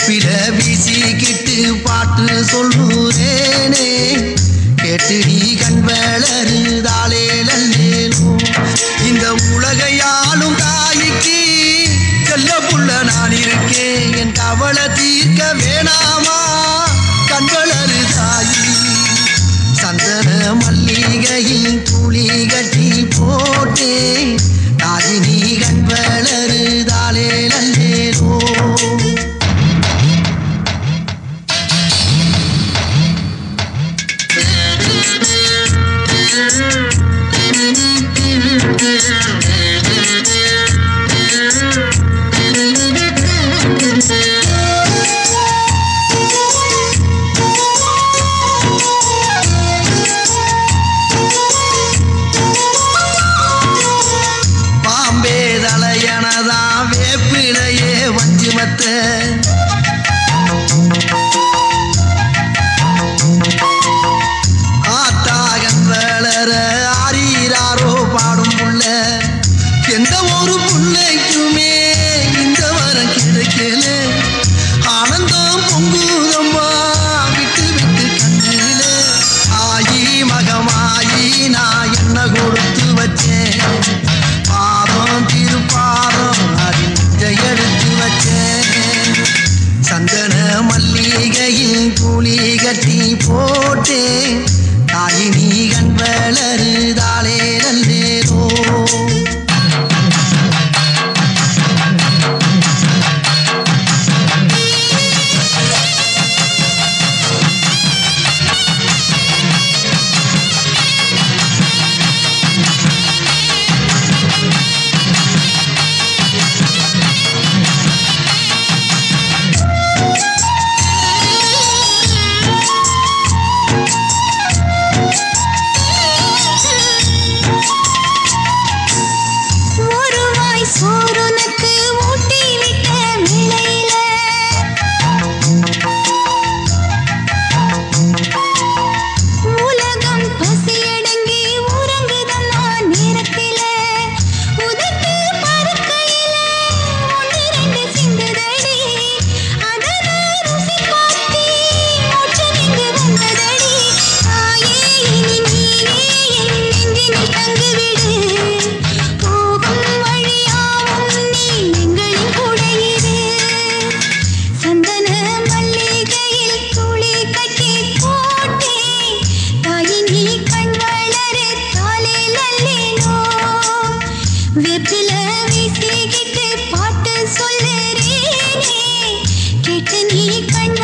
வேப்பில வீசிக்கிட்டு பாட்டு சொல்லுறேனே கேட்டு நீ கண் வளருதாலே நல்லேனோ இந்த உலகையாலும் தாய்க்கு செல்ல புள்ள நான் இருக்கேன் என் கவலை தீர்க்க வேணாமா கண் வளரு தாயி சந்தன மல்லிகையில் துளி கட்டி போட்டே தாயி நீ கண் வளருதாலே நல்லேனோ பாம்பே தலையனதா வேப்பிலையே வஞ்சிமத்த ஆத்தாகன் வளர ஆரீராரோ பாடும் புள்ள எந்த ஒரு புள்ளைக்குமே இந்த வரம் கிடைக்கல ஆனந்தம் பொங்குதம்மா விட்டு விட்டு கண்ணில ஆயி மகமாயி நான் என்ன கொடுத்து வச்சேன் பாதம் திருப்பாதம் அறிஞ்ச எடுத்து வச்சேன் சந்தன மல்லிகையில் துளி கட்டி போட்டேன் தாயி நீ கண் வளருதாலே நல்லேனோ வேப்பில வீசிக்கிட்டு பாட்டு சொல்லுறேனே கேட்டு நீ கண்